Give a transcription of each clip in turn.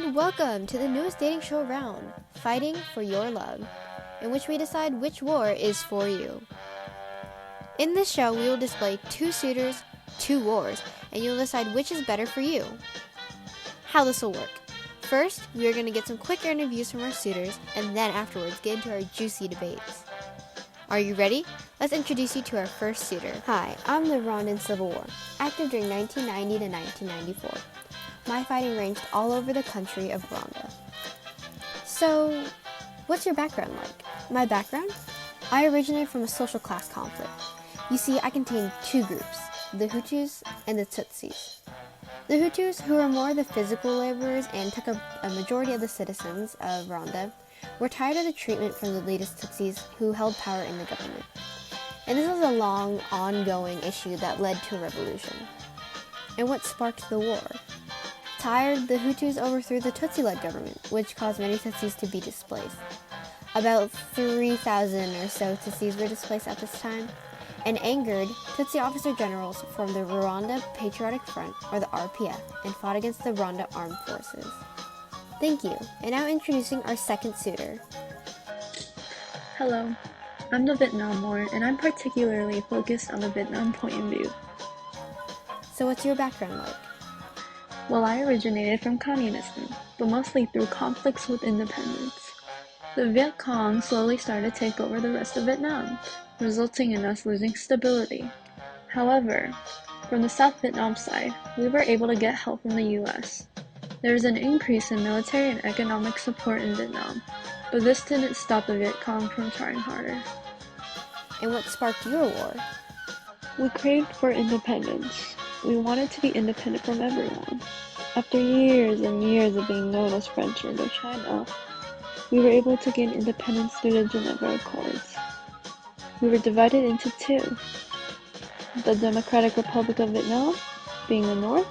and welcome to the newest dating show around, Fighting for Your Love, in which we decide which war is for you. In this show, we will display two suitors, two wars, and you'll decide which is better for you. How this will work. First, we are going to get some quick interviews from our suitors, and then afterwards get into our juicy debates. Are you ready? Let's introduce you to our first suitor. Hi, I'm the Rwandan Civil War, active during 1990 to 1994. My fighting ranged all over the country of Rwanda. So, what's your background like? My background? I originated from a social class conflict. You see, I contained two groups, the Hutus and the Tutsis. The Hutus, who were more the physical laborers and took up a majority of the citizens of Rwanda, were tired of the treatment from the latest Tutsis who held power in the government. And this was a long, ongoing issue that led to a revolution. And what sparked the war? Tired, the Hutus overthrew the Tutsi-led government, which caused many Tutsis to be displaced. About 3,000 or so Tutsis were displaced at this time. And angered, Tutsi officer generals formed the Rwanda Patriotic Front, or the RPF, and fought against the Rwanda Armed Forces. Thank you, and now introducing our second suitor. Hello, I'm the Vietnam War, and I'm particularly focused on the Vietnam point of view. So what's your background like? Well, I originated from communism, but mostly through conflicts with independence. The Viet Cong slowly started to take over the rest of Vietnam, resulting in us losing stability. However, from the South Vietnam side, we were able to get help from the US. There was an increase in military and economic support in Vietnam, but this didn't stop the Viet Cong from trying harder. And what sparked your war? We craved for independence. We wanted to be independent from everyone. After years and years of being known as French Indochina, we were able to gain independence through the Geneva Accords. We were divided into two, the Democratic Republic of Vietnam being the North,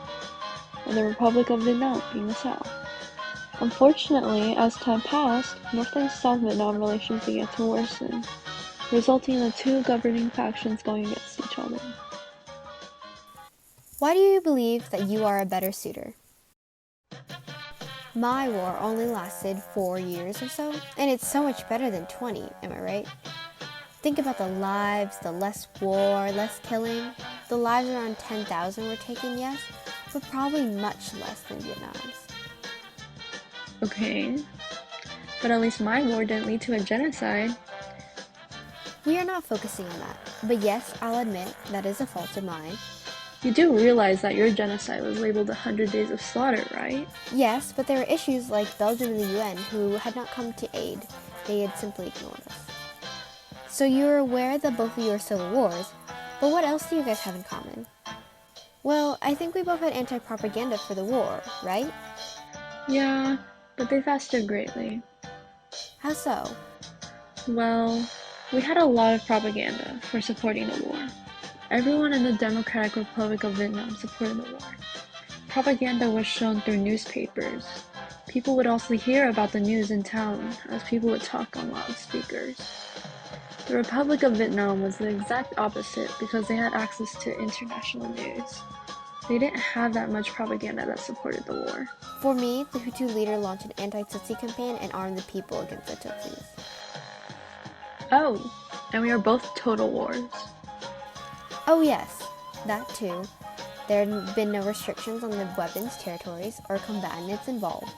and the Republic of Vietnam being the South. Unfortunately, as time passed, North and South Vietnam relations began to worsen, resulting in the two governing factions going against each other. Why do you believe that you are a better suitor? My war only lasted 4 years or so, and it's so much better than 20, am I right? Think about the lives, the less war, less killing. The lives around 10,000 were taken, yes, but probably much less than Vietnam's. Okay, but at least my war didn't lead to a genocide. We are not focusing on that, but yes, I'll admit that is a fault of mine. You do realize that your genocide was labeled 100 days of slaughter, right? Yes, but there were issues like Belgium and the UN who had not come to aid. They had simply ignored us. So you're aware that both of you are civil wars, but what else do you guys have in common? Well, I think we both had anti-propaganda for the war, right? Yeah, but they fasted greatly. How so? Well, we had a lot of propaganda for supporting the war. Everyone in the Democratic Republic of Vietnam supported the war. Propaganda was shown through newspapers. People would also hear about the news in town as people would talk on loudspeakers. The Republic of Vietnam was the exact opposite because they had access to international news. They didn't have that much propaganda that supported the war. For me, the Hutu leader launched an anti-Tutsi campaign and armed the people against the Tutsis. Oh, and we are both total wars. Oh yes, that too. There had been no restrictions on the weapons, territories, or combatants involved.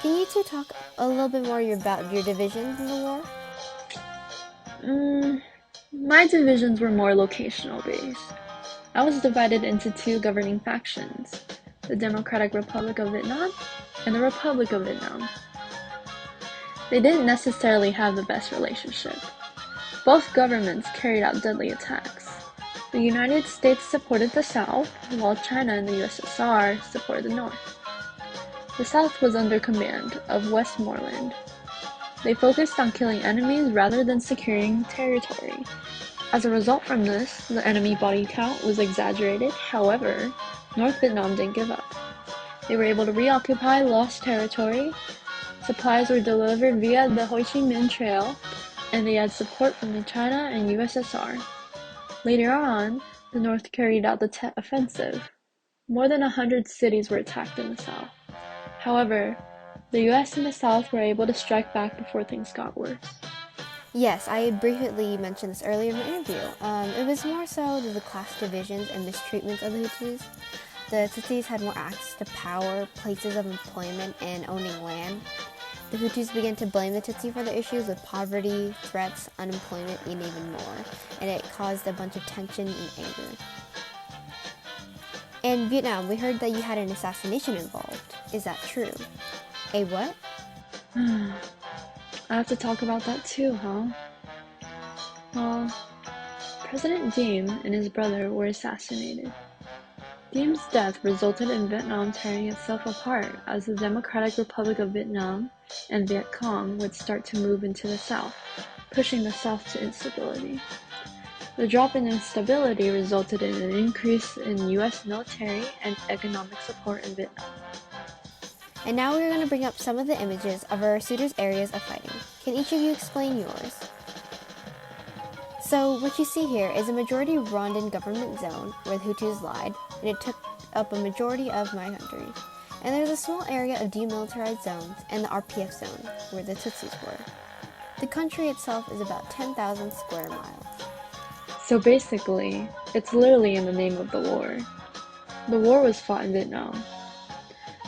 Can you two talk a little bit more about your divisions in the war? My divisions were more locational based. I was divided into two governing factions, the Democratic Republic of Vietnam and the Republic of Vietnam. They didn't necessarily have the best relationship. Both governments carried out deadly attacks. The United States supported the South, while China and the USSR supported the North. The South was under command of Westmoreland. They focused on killing enemies rather than securing territory. As a result from this, the enemy body count was exaggerated. However, North Vietnam didn't give up. They were able to reoccupy lost territory. Supplies were delivered via the Ho Chi Minh Trail, and they had support from the China and USSR. Later on, the North carried out the Tet Offensive. More than 100 cities were attacked in the South. However, the US and the South were able to strike back before things got worse. Yes, I briefly mentioned this earlier in the interview. It was more so the class divisions and mistreatments of the Hutus. The Tutsis had more access to power, places of employment, and owning land. The Hutus began to blame the Tutsi for the issues with poverty, threats, unemployment, and even more, and it caused a bunch of tension and anger. In Vietnam, we heard that you had an assassination involved. Is that true? A what? I have to talk about that too, huh? Well, President Diem and his brother were assassinated. Diem's death resulted in Vietnam tearing itself apart as the Democratic Republic of Vietnam and Viet Cong would start to move into the South, pushing the South to instability. The drop in instability resulted in an increase in US military and economic support in Vietnam. And now we're going to bring up some of the images of our suitors' areas of fighting. Can each of you explain yours? So what you see here is a majority Rwandan government zone where the Hutus lied, and it took up a majority of my country. And there's a small area of demilitarized zones and the RPF zone where the Tutsis were. The country itself is about 10,000 square miles. So basically, it's literally in the name of the war. The war was fought in Vietnam.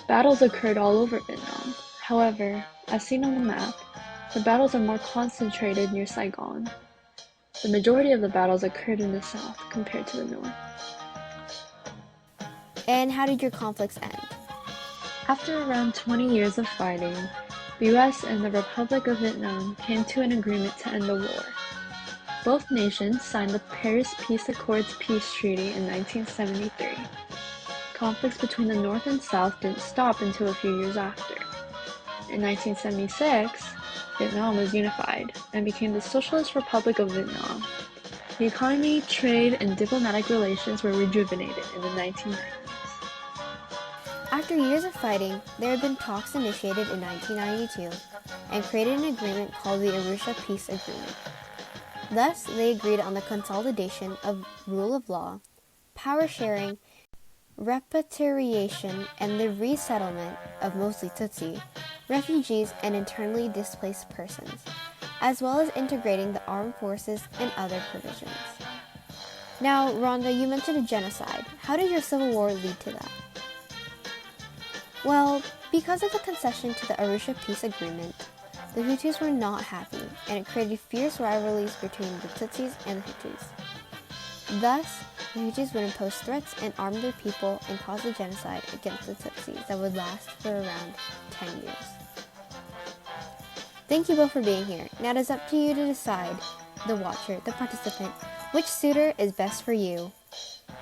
Battles occurred all over Vietnam. However, as seen on the map, the battles are more concentrated near Saigon. The majority of the battles occurred in the south compared to the north. And how did your conflicts end? After around 20 years of fighting, the US and the Republic of Vietnam came to an agreement to end the war. Both nations signed the Paris Peace Accords peace treaty in 1973. Conflicts between the North and South didn't stop until a few years after. In 1976, Vietnam was unified and became the Socialist Republic of Vietnam. The economy, trade, and diplomatic relations were rejuvenated in the 1990s. After years of fighting, there had been talks initiated in 1992 and created an agreement called the Arusha Peace Agreement. Thus, they agreed on the consolidation of rule of law, power sharing, repatriation, and the resettlement of mostly Tutsi, refugees, and internally displaced persons, as well as integrating the armed forces and other provisions. Now, Rhonda, you mentioned a genocide. How did your civil war lead to that? Well, because of the concession to the Arusha Peace Agreement, the Hutus were not happy, and it created fierce rivalries between the Tutsis and the Hutus. Thus, the Hutus would impose threats and arm their people and cause a genocide against the Tutsis that would last for around 10 years. Thank you both for being here. Now it is up to you to decide, the watcher, the participant, which suitor is best for you.